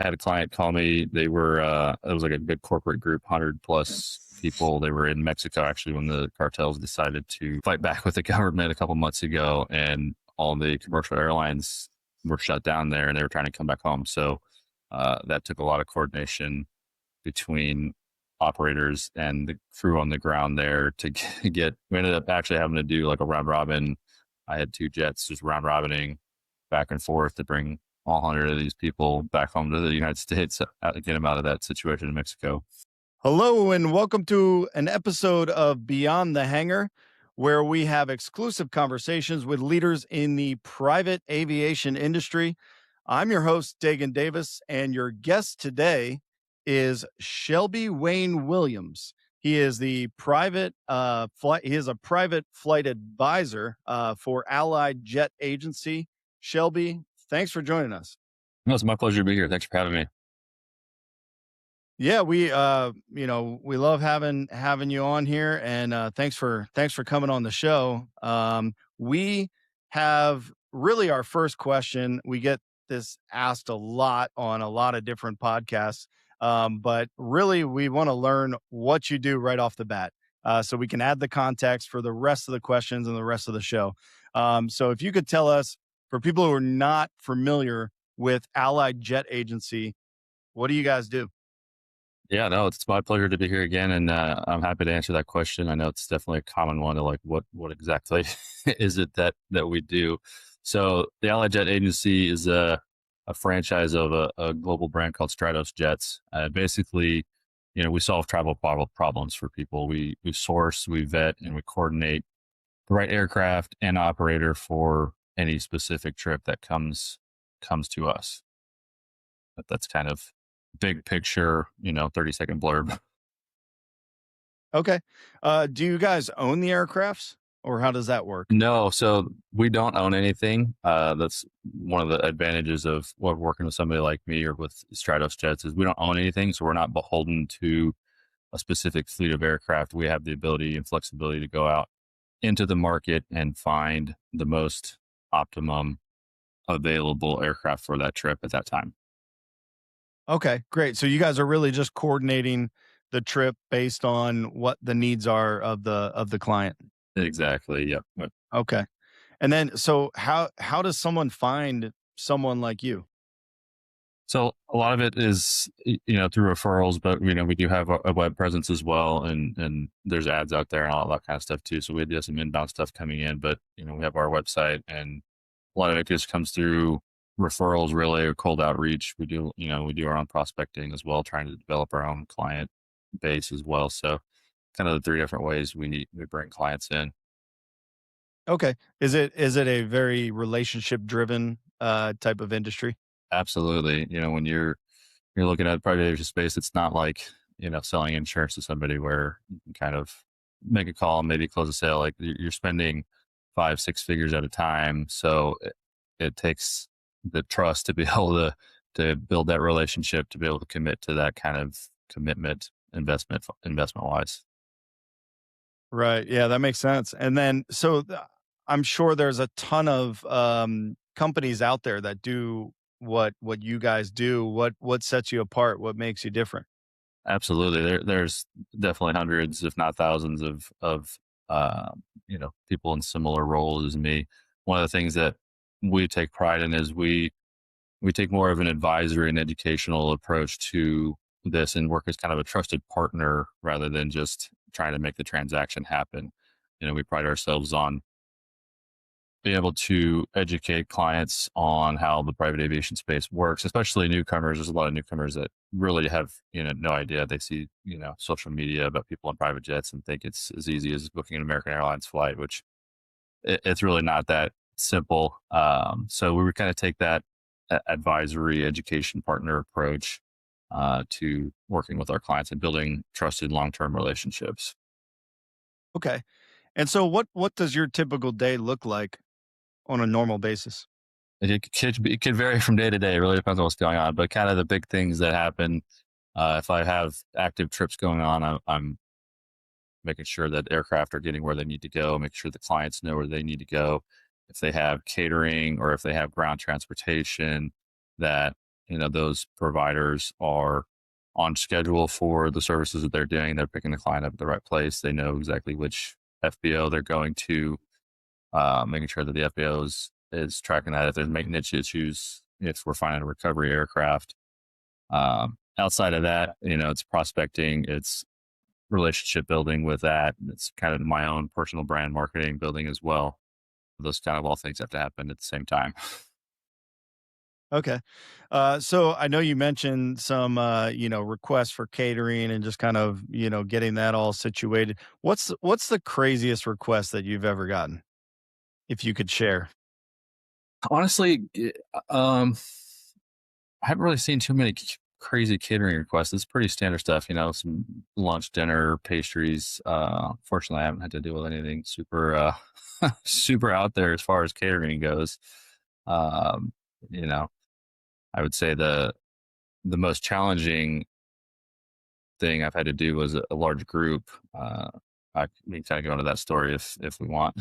had a client call me. They were, it was like a big corporate group, 100 plus people. They were in Mexico actually when the cartels decided to fight back with the government a couple months ago, and all the commercial airlines were shut down there and they were trying to come back home. So that took a lot of coordination between operators and the crew on the ground there to get, we ended up actually having to do like a round robin. I had 2 jets just round robining back and forth to bring all 100 of these people back home to the United States, to get them out of that situation in Mexico. Hello, and welcome to an episode of Beyond the Hangar, where we have exclusive conversations with leaders in the private aviation industry. I'm your host, Dagan Davis, and your guest today is Shelby-Wayne Williams. He is the private flight. He is a private flight advisor for Allied Jet Agency. Shelby, thanks for joining us. No, it's my pleasure to be here. Thanks for having me. Yeah, we we love having you on here, and thanks for coming on the show. We have really our first question. We get this asked a lot on a lot of different podcasts, but really we want to learn what you do right off the bat, so we can add the context for the rest of the questions and the rest of the show. So if you could tell us, for people who are not familiar with Allied Jet Agency, what do you guys do? Yeah, no, it's my pleasure to be here again, and I'm happy to answer that question. I know it's definitely a common one to like, what exactly is it that we do? So the Allied Jet Agency is a franchise of a global brand called Stratos Jets. Basically, we solve travel problems for people. We source, we vet, and we coordinate the right aircraft and operator for any specific trip that comes to us. But that's kind of big picture, 30-second blurb. Okay. Do you guys own the aircrafts, or how does that work? No, so we don't own anything. That's one of the advantages of working with somebody like me or with Stratos Jets is we don't own anything. So we're not beholden to a specific fleet of aircraft. We have the ability and flexibility to go out into the market and find the most optimum available aircraft for that trip at that time. Okay, great. So you guys are really just coordinating the trip based on what the needs are of the client. Exactly. Yep. Okay. And then so how does someone find someone like you? So a lot of it is, through referrals, but we do have a web presence as well, and there's ads out there and all that kind of stuff too. So we do some inbound stuff coming in, but we have our website, and a lot of it just comes through referrals, really, or cold outreach. We do our own prospecting as well, trying to develop our own client base as well. So kind of the 3 different ways we bring clients in. Okay. Is it a very relationship driven type of industry? Absolutely. When you're looking at private aviation space, it's not like, selling insurance to somebody where you can kind of make a call and maybe close a sale. Like you're spending 5-6 figures at a time. So it takes the trust to be able to build that relationship, to be able to commit to that kind of commitment investment wise. Right. Yeah, that makes sense. And then I'm sure there's a ton of companies out there that do what you guys do. What sets you apart? What makes you different? Absolutely. There's definitely hundreds, if not thousands of people in similar roles as me. One of the things that we take pride in is we take more of an advisory and educational approach to this and work as kind of a trusted partner rather than just trying to make the transaction happen. We pride ourselves on being able to educate clients on how the private aviation space works, especially newcomers. There's a lot of newcomers that really have, no idea. They see, social media about people in private jets and think it's as easy as booking an American Airlines flight, which it's really not that simple. So we would kind of take that advisory education partner approach to working with our clients and building trusted long-term relationships. Okay. And so what does your typical day look like on a normal basis? It could vary from day to day. It really depends on what's going on. But kind of the big things that happen, if I have active trips going on, I'm making sure that aircraft are getting where they need to go, make sure the clients know where they need to go. If they have catering or if they have ground transportation, that those providers are on schedule for the services that they're doing. They're picking the client up at the right place. They know exactly which FBO they're going to, making sure that the FBO is tracking that. If there's maintenance issues, if we're finding a recovery aircraft. Outside of that, it's prospecting, it's relationship building with that. It's kind of my own personal brand marketing building as well. Those kind of all things have to happen at the same time. Okay. So I know you mentioned some, requests for catering and just kind of, getting that all situated. What's the craziest request that you've ever gotten, if you could share? Honestly, I haven't really seen too many crazy catering requests. It's pretty standard stuff, some lunch, dinner, pastries. Fortunately, I haven't had to deal with anything super, super out there as far as catering goes. Um, you know, I would say the most challenging thing I've had to do was a large group. I can kind of go into that story if we want.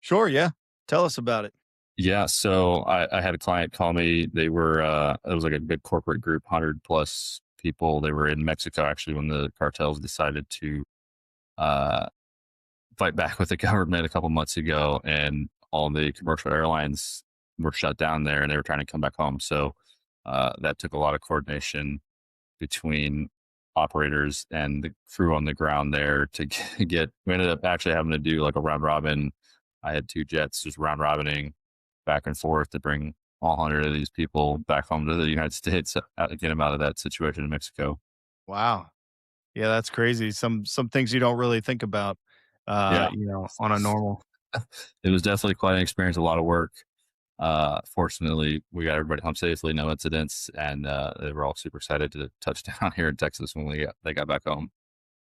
Sure, yeah. Tell us about it. Yeah, so I had a client call me. They were it was like a big corporate group, 100 plus people. They were in Mexico actually when the cartels decided to uh, fight back with the government a couple months ago, and all the commercial airlines were shut down there, and they were trying to come back home. So that took a lot of coordination between operators and the crew on the ground there to get. We ended up actually having to do like a round robin. I had two jets just round robining back and forth to bring all 100 of these people back home to the United States, get them out of that situation in Mexico. Wow. Yeah, that's crazy. Some things you don't really think about, Yeah, on a normal. it was definitely quite an experience, a lot of work. Fortunately, we got everybody home safely, no incidents, and they were all super excited to touch down here in Texas when they got back home.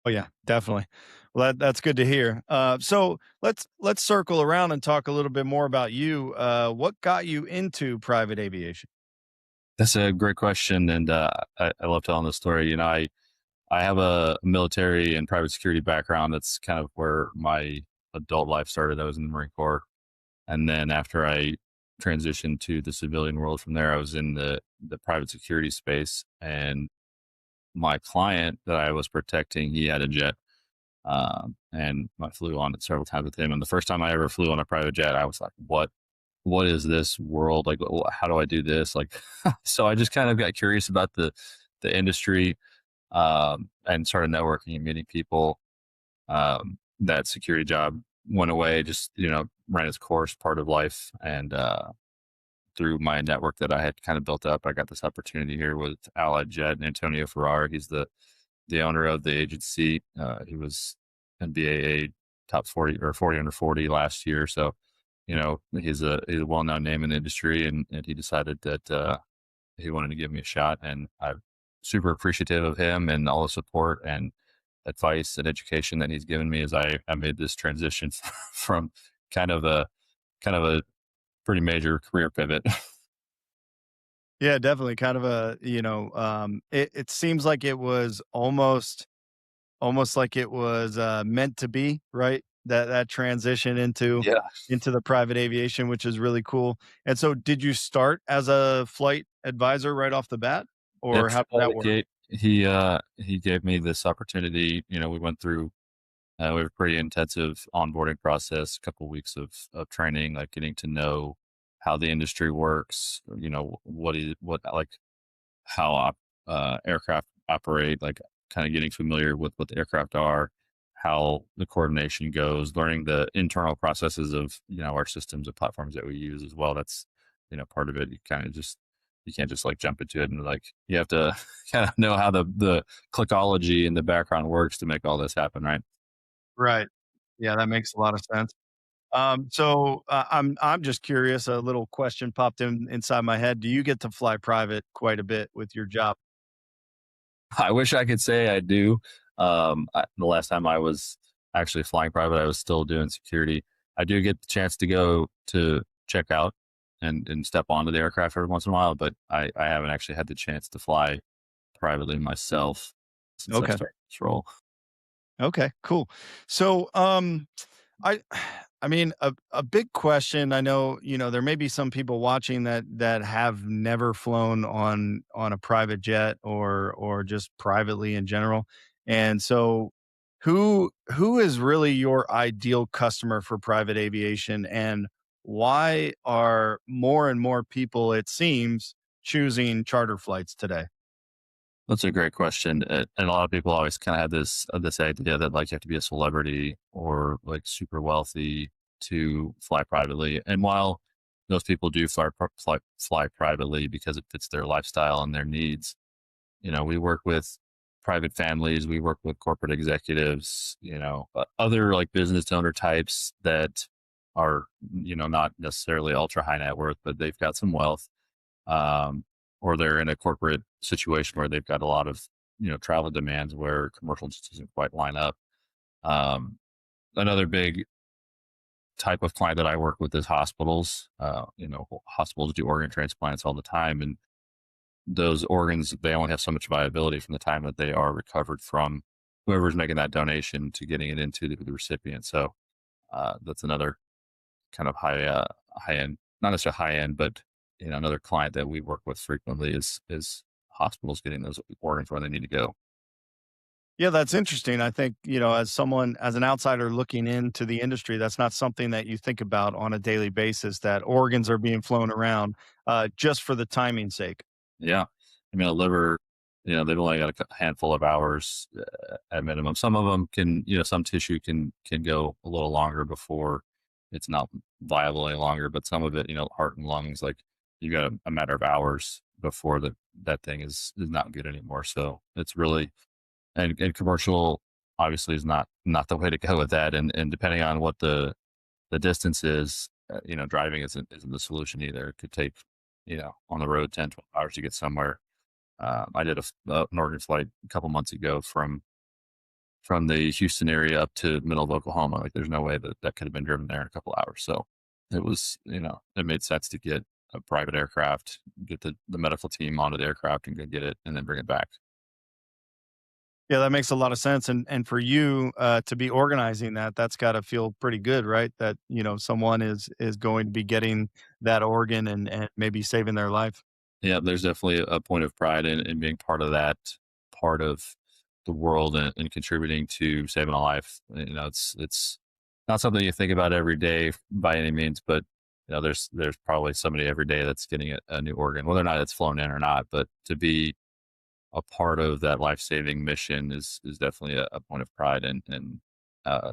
Oh yeah, definitely. Well, that's good to hear. So let's circle around and talk a little bit more about you. What got you into private aviation? That's a great question, and I love telling this story. I have a military and private security background. That's kind of where my adult life started. I was in the Marine Corps. And then after I transitioned to the civilian world from there, I was in the private security space. And my client that I was protecting, he had a jet. And I flew on it several times with him. And the first time I ever flew on a private jet, I was like, what is this world? Like, how do I do this? Like, so I just kind of got curious about the industry, and started networking and meeting people. That security job went away, just, ran its course, part of life. And through my network that I had kind of built up, I got this opportunity here with Allied Jet and Antonio Ferrara. He's the owner of the agency. He was NBAA top 40 or 40 under 40 last year. So, he's a well known name in the industry, and he decided that he wanted to give me a shot. And I'm super appreciative of him and all the support and advice and education that he's given me as I made this transition from kind of a kind of a pretty major career pivot. Yeah, definitely. Kind of a, it seems like it was almost like it was meant to be, right? That transition Yeah, into the private aviation, which is really cool. And so, did you start as a flight advisor right off the bat, or yep. how did that work? He gave me this opportunity. We went through we have a pretty intensive onboarding process, a couple weeks of training, like getting to know how the industry works. What like how aircraft operate, like kind of getting familiar with what the aircraft are, how the coordination goes, learning the internal processes of our systems and platforms that we use as well. That's part of it. You can't just like jump into it, and like you have to kind of know how the clickology in the background works to make all this happen, right? Right. Yeah, that makes a lot of sense. I'm just curious. A little question popped in inside my head. Do you get to fly private quite a bit with your job? I wish I could say I do. The last time I was actually flying private, I was still doing security. I do get the chance to go to check out and step onto the aircraft every once in a while, but I haven't actually had the chance to fly privately myself since I Okay. started this role. Okay. Cool. So, I I mean, a big question. I know, there may be some people watching that have never flown on a private jet or just privately in general. And so who is really your ideal customer for private aviation, and why are more and more people, it seems, choosing charter flights today? That's a great question, and a lot of people always kind of have this idea that like you have to be a celebrity or like super wealthy to fly privately. And while those people do fly privately because it fits their lifestyle and their needs, we work with private families, we work with corporate executives, other like business owner types that are not necessarily ultra high net worth, but they've got some wealth, um, or they're in a corporate situation where they've got a lot of travel demands where commercial just doesn't quite line up. Um, Another big type of client that I work with is hospitals. Hospitals do organ transplants all the time, and those organs, they only have so much viability from the time that they are recovered from whoever's making that donation to getting it into the recipient. So that's another kind of high end, not necessarily high end, but another client that we work with frequently is hospitals getting those organs where they need to go. Yeah, that's interesting. I think, as an outsider looking into the industry, that's not something that you think about on a daily basis, that organs are being flown around just for the timing's sake. Yeah, I mean a liver, they've only got a handful of hours at minimum. Some of them can, some tissue can go a little longer before it's not viable any longer. But some of it, heart and lungs, like you got a matter of hours before that thing is not good anymore. So it's really, and commercial obviously is not the way to go with that. And depending on what the distance is, driving isn't the solution either. It could take, on the road 10, 12 hours to get somewhere. I did an organ flight a couple months ago from the Houston area up to middle of Oklahoma. Like, there's no way that could have been driven there in a couple hours. So it was, it made sense to get a private aircraft, get the medical team onto the aircraft and go get it, and then bring it back. Yeah, that makes a lot of sense. And for you to be organizing that, that's got to feel pretty good, right? That someone is going to be getting that organ and maybe saving their life. Yeah, there's definitely a point of pride in being part of that part of the world and contributing to saving a life. It's not something you think about every day by any means, but there's probably somebody every day that's getting a new organ, whether or not it's flown in or not. But to be a part of that life saving mission is definitely a point of pride and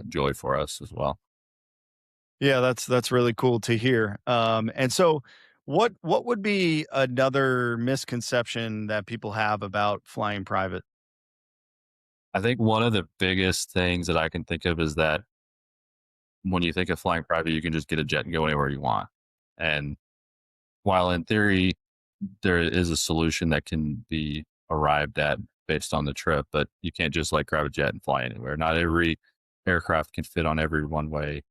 joy for us as well. Yeah, that's really cool to hear. And so what would be another misconception that people have about flying private? I think one of the biggest things that I can think of is that when you think of flying private, you can just get a jet and go anywhere you want. And while in theory, there is a solution that can be arrived at based on the trip, but you can't just like grab a jet and fly anywhere. Not every aircraft can fit on every one way.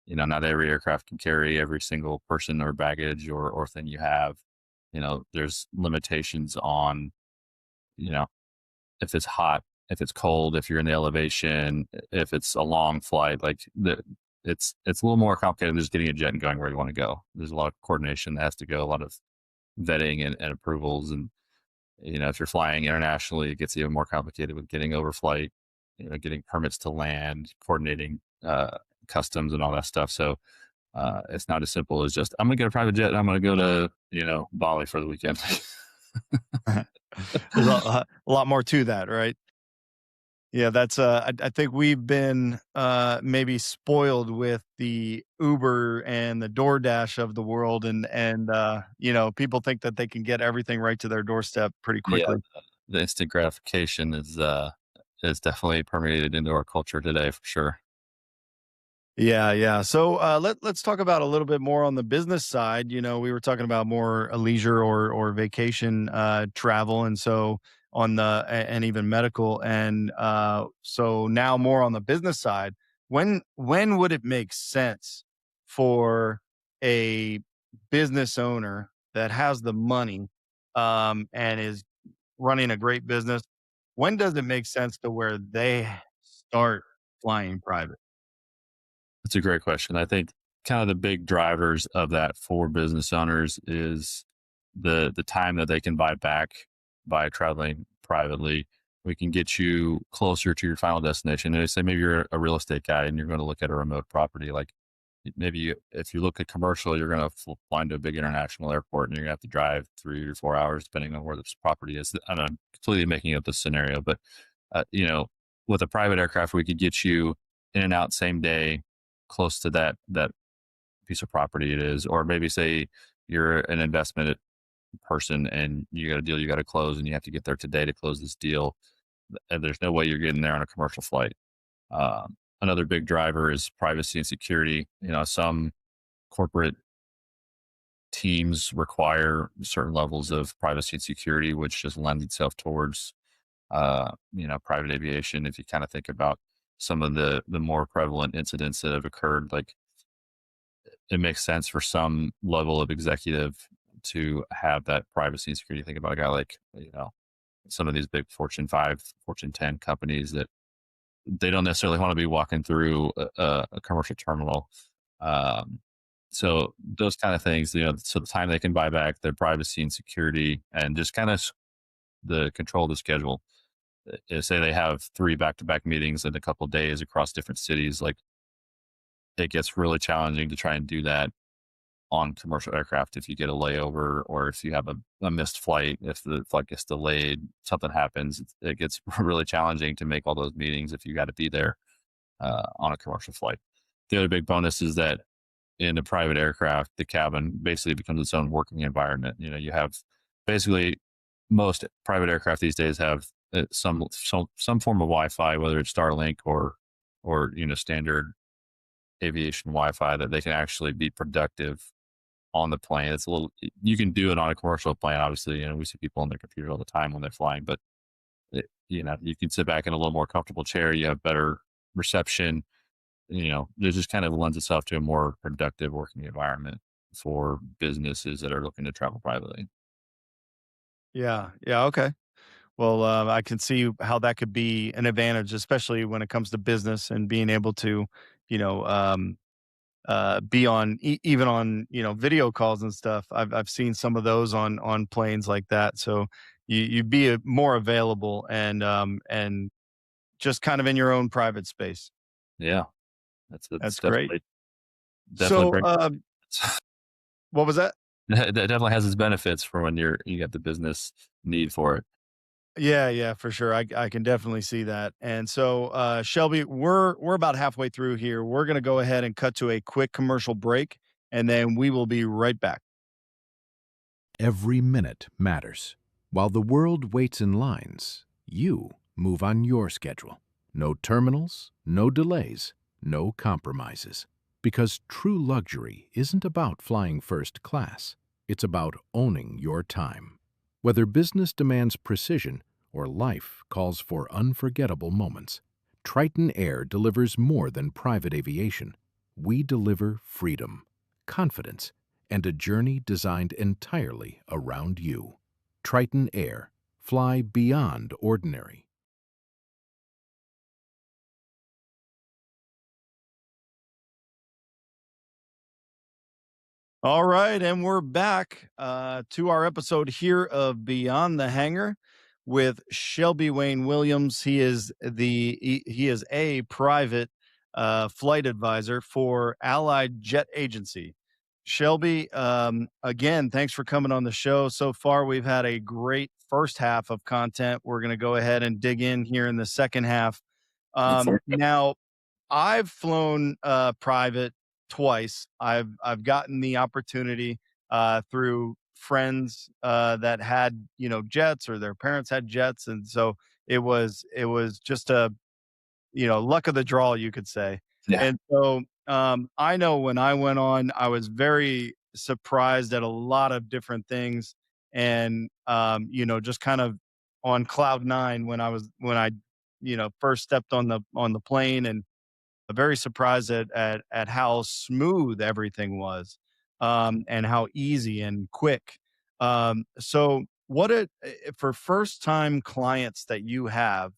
Not every aircraft can carry every single person or baggage or thing you have. There's limitations on, you know, if it's hot, if it's cold, if you're in the elevation, if it's a long flight, like it's a little more complicated than just getting a jet and going where you want to go. There's a lot of coordination that has to go, a lot of vetting and approvals. And, if you're flying internationally, it gets even more complicated with getting overflight, getting permits to land, coordinating customs and all that stuff. So it's not as simple as just, I'm going to get a private jet and I'm going to go to, Bali for the weekend. There's a lot more to that, right? Yeah, that's I think we've been maybe spoiled with the Uber and the DoorDash of the world, and people think that they can get everything right to their doorstep pretty Yeah, quickly. the instant gratification is definitely permeated into our culture today for sure. Yeah, yeah. So let's talk about a little bit more on the business side. We were talking about more leisure or vacation travel, and so and even medical, and so now more on the business side. When would it make sense for a business owner that has the money and is running a great business? When does it make sense to where they start flying private? It's a great question. I think kind of the big drivers of that for business owners is the time that they can buy back by traveling privately. We can get you closer to your final destination. And say maybe you're a real estate guy and you're going to look at a remote property. Like maybe if you look at commercial, you're going to fly into a big international airport and you're going to have to drive 3 or 4 hours depending on where this property is. I'm completely making up this scenario, but you know, with a private aircraft, we could get you in and out same day, close to that piece of property it is, or maybe say you're an investment person and you got a deal you got to close and you have to get there today to close this deal, and there's no way you're getting there on a commercial flight. Another big driver is privacy and security. Some corporate teams require certain levels of privacy and security, which just lends itself towards private aviation. If you kind of think about some of the more prevalent incidents that have occurred, like it makes sense for some level of executive to have that privacy and security. Think about a guy like, some of these big Fortune 5, Fortune 10 companies that they don't necessarily want to be walking through a commercial terminal. So those kind of things, so the time they can buy back their privacy and security and just kind of the control of the schedule. Say they have 3 back-to-back meetings in a couple of days across different cities, like it gets really challenging to try and do that on commercial aircraft. If you get a layover or if you have a missed flight, if the flight gets delayed, something happens, it gets really challenging to make all those meetings if you got to be there on a commercial flight. The other big bonus is that in a private aircraft, the cabin basically becomes its own working environment. You have basically most private aircraft these days have some form of Wi-Fi, whether it's Starlink or standard aviation Wi-Fi, that they can actually be productive on the plane. It's a little, you can do it on a commercial plane. Obviously, we see people on their computer all the time when they're flying, but you can sit back in a little more comfortable chair. You have better reception. It just kind of lends itself to a more productive working environment for businesses that are looking to travel privately. Yeah. Yeah. Okay. Well, I can see how that could be an advantage, especially when it comes to business and being able to, you know, um, be on even on video calls and stuff. I've seen some of those on planes like that. So you'd be more available and just kind of in your own private space. Yeah, that's That's great. definitely So bring what was that? that definitely has its benefits for when you got the business need for it. Yeah, yeah, for sure. I can definitely see that. And so, Shelby, we're about halfway through here. We're gonna go ahead and cut to a quick commercial break, and then we will be right back. Every minute matters. While the world waits in lines, you move on your schedule. No terminals, no delays, no compromises. Because true luxury isn't about flying first class. It's about owning your time. Whether business demands precision or life calls for unforgettable moments, Triton Air delivers more than private aviation. We deliver freedom, confidence, and a journey designed entirely around you. Triton Air. Fly beyond ordinary. All right, and we're back to our episode here of Beyond the Hangar with Shelby-Wayne Williams. He is a private flight advisor for Allied Jet Agency. Shelby, again, thanks for coming on the show. So far, we've had a great first half of content. We're going to go ahead and dig in here in the second half. Now, I've flown private twice. I've gotten the opportunity through friends that had jets or their parents had jets, and so it was just a luck of the draw, you could say. Yeah. And so I know when I went on, I was very surprised at a lot of different things, and just kind of on cloud nine when I first stepped on the plane, and very surprised at how smooth everything was, and how easy and quick. So, what it for first time clients that you have,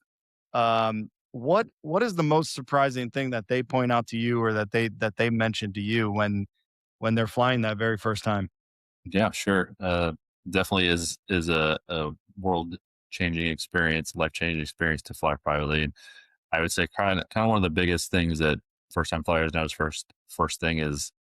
what is the most surprising thing that they point out to you, or that they mention to you when they're flying that very first time? Yeah, sure. Definitely is a world changing experience, life changing experience to fly privately. And I would say kind of one of the biggest things that first time flyers notice first thing is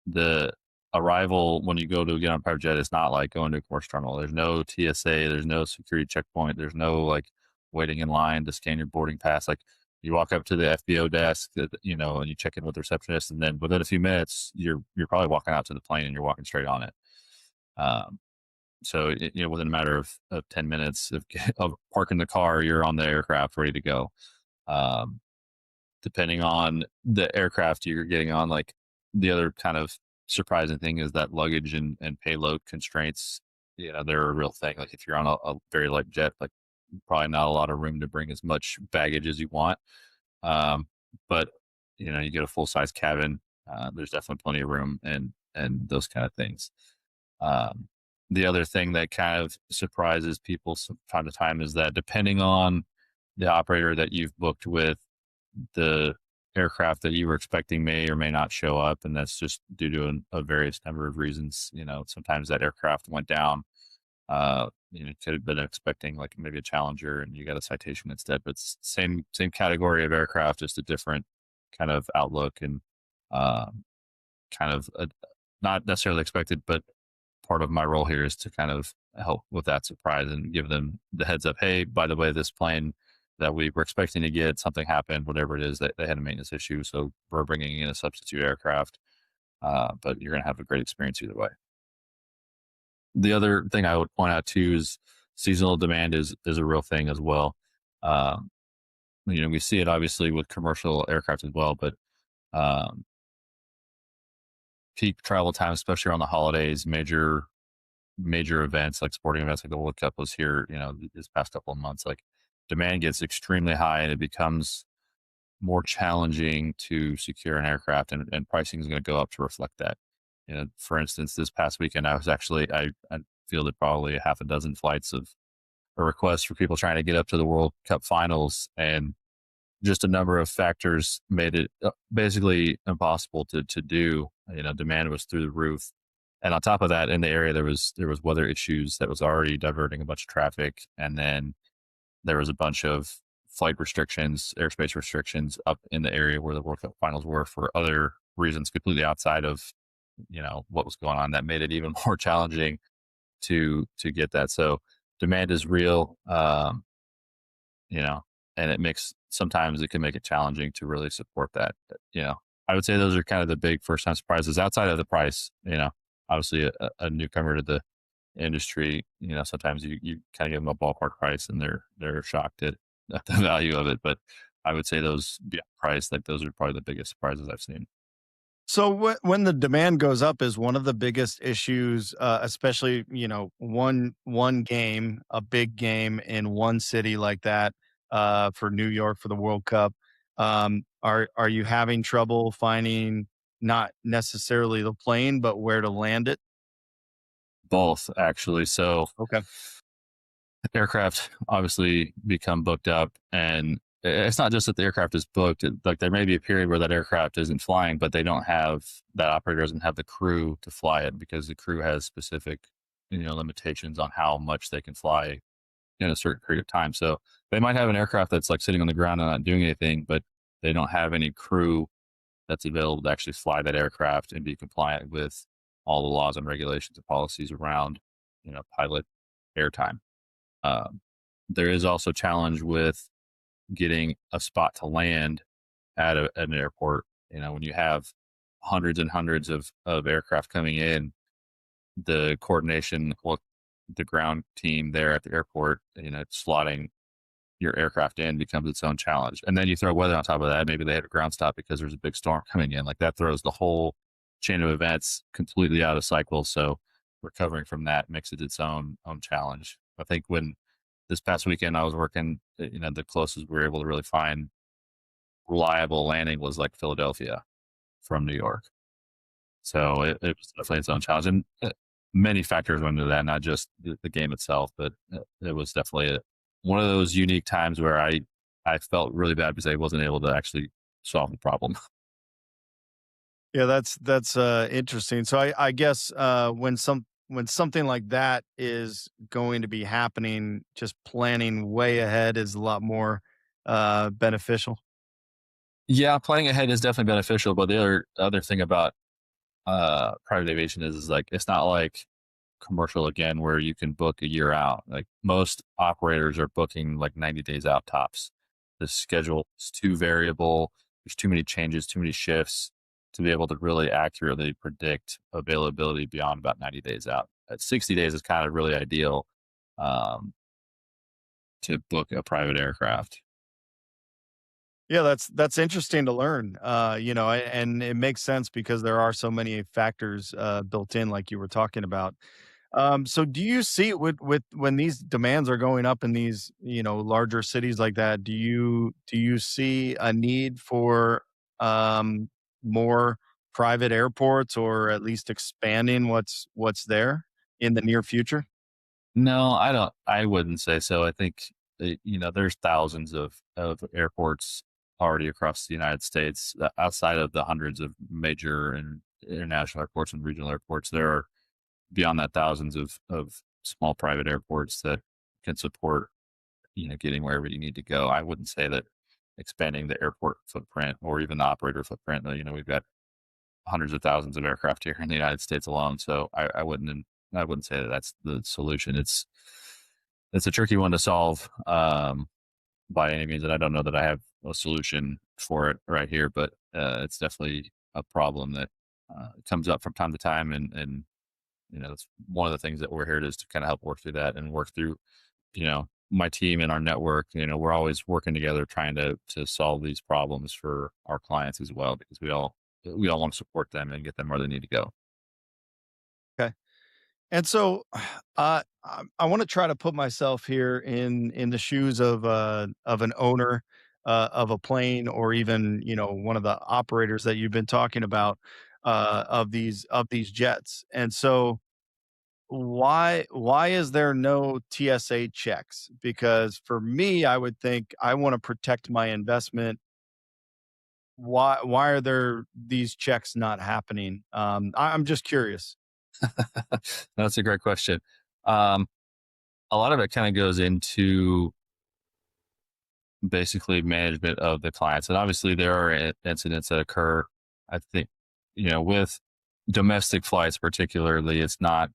the arrival when you go to get on a private jet. It's not like going to a commercial terminal. There's no TSA, there's no security checkpoint, there's no like waiting in line to scan your boarding pass. Like you walk up to the FBO desk, and you check in with the receptionist, and then within a few minutes, you're probably walking out to the plane and you're walking straight on it. Um, so within a matter of 10 minutes of parking the car, you're on the aircraft ready to go. Um, Depending on the aircraft you're getting on, like the other kind of surprising thing is that luggage and payload constraints, they're a real thing. Like if you're on a very light jet, like probably not a lot of room to bring as much baggage as you want. Um, but you get a full size cabin. There's definitely plenty of room and those kind of things. Um, the other thing that kind of surprises people from time to time is that depending on the operator that you've booked with, the aircraft that you were expecting may or may not show up, and that's just due to a various number of reasons. Sometimes that aircraft went down. Could have been expecting like maybe a Challenger, and you got a Citation instead. But it's same category of aircraft, just a different kind of outlook and kind of not necessarily expected, but part of my role here is to kind of help with that surprise and give them the heads up. Hey, by the way, this plane that we were expecting to get, something happened, whatever it is, that they had a maintenance issue. So we're bringing in a substitute aircraft, but you're going to have a great experience either way. The other thing I would point out too is seasonal demand is a real thing as well. We see it obviously with commercial aircraft as well, but um, peak travel time, especially around the holidays, major events like sporting events like the World Cup was here, this past couple of months, like demand gets extremely high and it becomes more challenging to secure an aircraft, and pricing is going to go up to reflect that. For instance, this past weekend, I fielded probably a half a dozen flights of a request for people trying to get up to the World Cup finals, and just a number of factors made it basically impossible to do. Demand was through the roof. And on top of that, in the area, there was weather issues that was already diverting a bunch of traffic. And then there was a bunch of flight restrictions, airspace restrictions up in the area where the World Cup finals were for other reasons completely outside of, what was going on, that made it even more challenging to get that. So demand is real, and sometimes it can make it challenging to really support that. I would say those are kind of the big first time surprises outside of the price. Obviously a newcomer to the industry, sometimes you kind of give them a ballpark price and they're shocked at the value of it. But I would say those beyond price, like those are probably the biggest surprises I've seen. So when the demand goes up is one of the biggest issues, especially, one game, a big game in one city like that, for New York for the World Cup. Are you having trouble finding not necessarily the plane, but where to land it? Both actually. So Okay. aircraft obviously become booked up, and it's not just that the aircraft is booked. Like there may be a period where that aircraft isn't flying, but that operator doesn't have the crew to fly it because the crew has specific, limitations on how much they can fly in a certain period of time. So they might have an aircraft that's like sitting on the ground and not doing anything, but they don't have any crew that's available to actually fly that aircraft and be compliant with all the laws and regulations and policies around, pilot airtime. There is also challenge with getting a spot to land at an airport. When you have hundreds and hundreds of aircraft coming in, the coordination with the ground team there at the airport, slotting your aircraft in becomes its own challenge. And then you throw weather on top of that. Maybe they had a ground stop because there's a big storm coming in. Like that throws the whole chain of events completely out of cycle. So recovering from that makes it its own challenge. I think when this past weekend I was working, the closest we were able to really find reliable landing was like Philadelphia from New York. So it was definitely its own challenge, and many factors went into that, not just the game itself, but it was definitely one of those unique times where I I felt really bad because I wasn't able to actually solve the problem. Yeah, that's interesting. So I guess when something like that is going to be happening, just planning way ahead is a lot more beneficial. Yeah, planning ahead is definitely beneficial, but the other thing about private aviation is like it's not like commercial again where you can book a year out. Like most operators are booking like 90 days out tops. The schedule is too variable. There's too many changes, too many shifts to be able to really accurately predict availability beyond about 90 days out. At 60 days is kind of really ideal um, to book a private aircraft. Yeah, that's interesting to learn. And it makes sense because there are so many factors built in, like you were talking about. So do you see with when these demands are going up in these, larger cities like that, do you see a need for more private airports or at least expanding what's there in the near future? No, I don't. I wouldn't say so. I think there's thousands of airports already across the United States outside of the hundreds of major and international airports and regional airports. There are beyond that thousands of small private airports that can support getting wherever you need to go. I wouldn't say that expanding the airport footprint or even the operator footprint. We've got hundreds of thousands of aircraft here in the United States alone. So I wouldn't say that that's the solution. It's a tricky one to solve by any means, and I don't know that I have a solution for it right here. But it's definitely a problem that comes up from time to time, and that's one of the things that we're here to is to kind of help work through that and work through my team and our network. We're always working together trying to solve these problems for our clients as well because we all want to support them and get them where they need to go. Okay. And so, I want to try to put myself here in the shoes of an owner of a plane, or even one of the operators that you've been talking about of these jets. And so, why is there no TSA checks? Because for me, I would think I want to protect my investment. Why are there these checks not happening? I'm just curious. That's a great question. Um, a lot of it kind of goes into basically management of the clients, and obviously there are incidents that occur. I think with domestic flights, particularly, it's not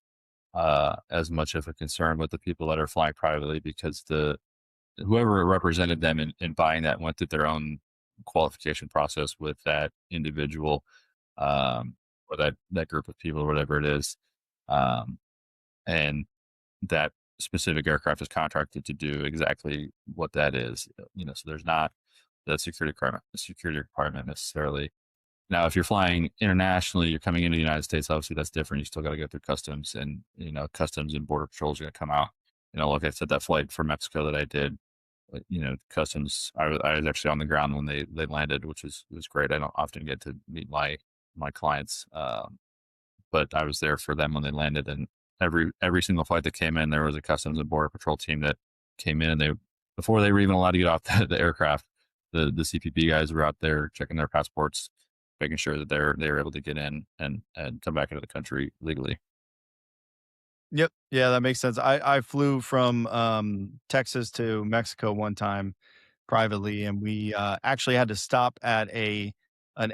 as much of a concern with the people that are flying privately because the whoever represented them in buying that went through their own qualification process with that individual or that group of people or whatever it is. Um, and that specific aircraft is contracted to do exactly what that is. So there's not the security requirement necessarily. Now, if you're flying internationally, you're coming into the United States. Obviously, that's different. You still got to go through customs, and customs and border patrol is going to come out. Like I said, that flight from Mexico that I did, customs. I was actually on the ground when they landed, which was great. I don't often get to meet my clients, but I was there for them when they landed, and every single flight that came in, there was a customs and border patrol team that came in, and they before they were even allowed to get off the aircraft, the CPP guys were out there checking their passports, making sure that they're able to get in and come back into the country legally. Yep. Yeah, that makes sense. I flew from, Texas to Mexico one time privately, and we, actually had to stop at an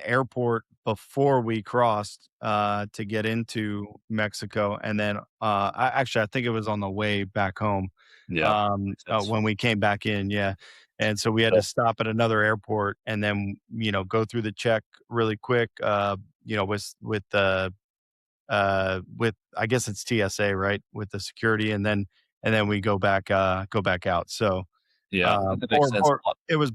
airport before we crossed, to get into Mexico, and then, I think it was on the way back home, Yeah, makes sense. when we came back in, yeah, and so we had to stop at another airport and then, go through the check really quick, with I guess it's TSA, right? With the security, and then we go back out. So, Yeah, that makes sense or a lot. it was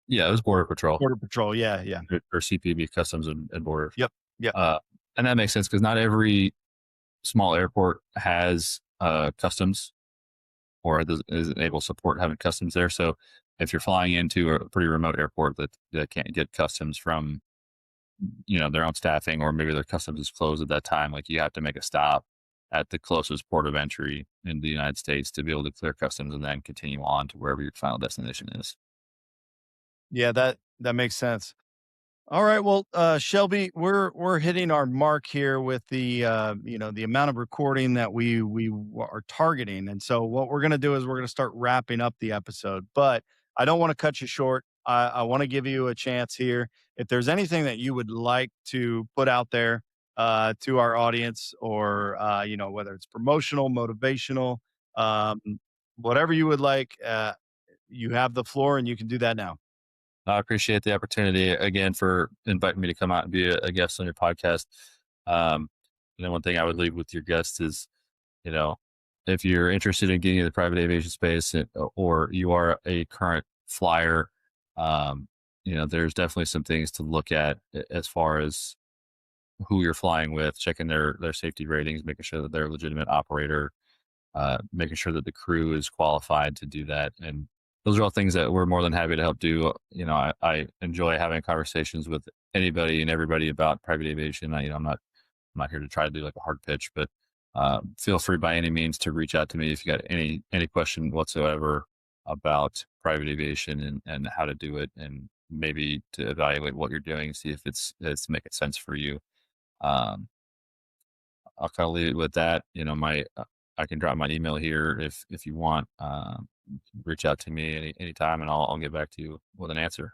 Yeah, it was border patrol border patrol. Yeah, yeah. or CPB, customs and border. Yep, yep. Uh, and that makes sense because not every small airport has customs or is able to support having customs there. So if you're flying into a pretty remote airport that can't get customs from their own staffing, or maybe their customs is closed at that time, like you have to make a stop at the closest port of entry in the United States to be able to clear customs and then continue on to wherever your final destination is. Yeah, that makes sense. All right. Well, Shelby, we're hitting our mark here with the the amount of recording that are targeting, and so what we're going to do is we're going to start wrapping up the episode. But I don't want to cut you short. I want to give you a chance here. If there's anything that you would like to put out there to our audience, or whether it's promotional, motivational, um, whatever you would like, you have the floor, and you can do that now. I appreciate the opportunity again for inviting me to come out and be a guest on your podcast. Um, one thing I would leave with your guests is, you know, if you're interested in getting into the private aviation space or you are a current flyer, um, there's definitely some things to look at as far as who you're flying with, checking their safety ratings, making sure that they're a legitimate operator, making sure that the crew is qualified to do that. And those are all things that we're more than happy to help do. I enjoy having conversations with anybody and everybody about private aviation. I'm not here to try to do like a hard pitch, but feel free by any means to reach out to me if you got any question whatsoever about private aviation and how to do it, and maybe to evaluate what you're doing, see if it's making sense for you. Um, I'll kind of leave it with that. I can drop my email here if you want. Reach out to me anytime, and I'll get back to you with an answer.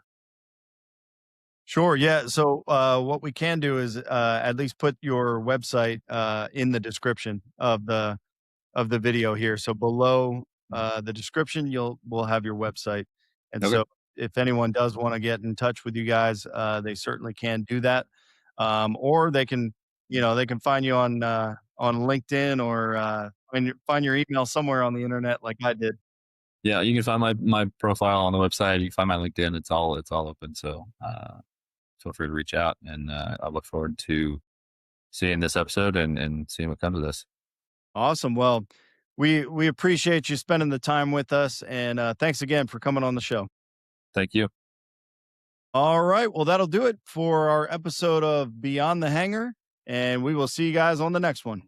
Sure. Yeah. So, what we can do is at least put your website in the description of the video here. So below the description, we'll have your website, and Okay. so if anyone does want to get in touch with you guys, they certainly can do that, or they can find you on LinkedIn, or find your email somewhere on the internet, like I did. Yeah, you can find my profile on the website. You can find my LinkedIn. It's all open. So feel free to reach out, and I look forward to seeing this episode and seeing what comes of this. Awesome. Well, we appreciate you spending the time with us, and thanks again for coming on the show. Thank you. All right. Well, that'll do it for our episode of Beyond the Hangar, and we will see you guys on the next one.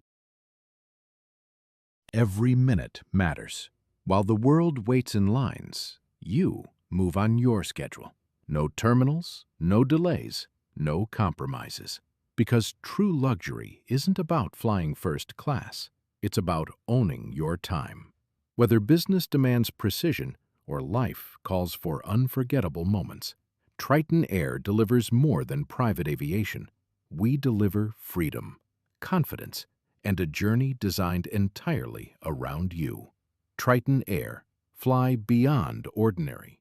Every minute matters. While the world waits in lines, you move on your schedule. No terminals, no delays, no compromises. Because true luxury isn't about flying first class. It's about owning your time. Whether business demands precision or life calls for unforgettable moments, Triton Air delivers more than private aviation. We deliver freedom, confidence, and a journey designed entirely around you. Triton Air. Fly beyond ordinary.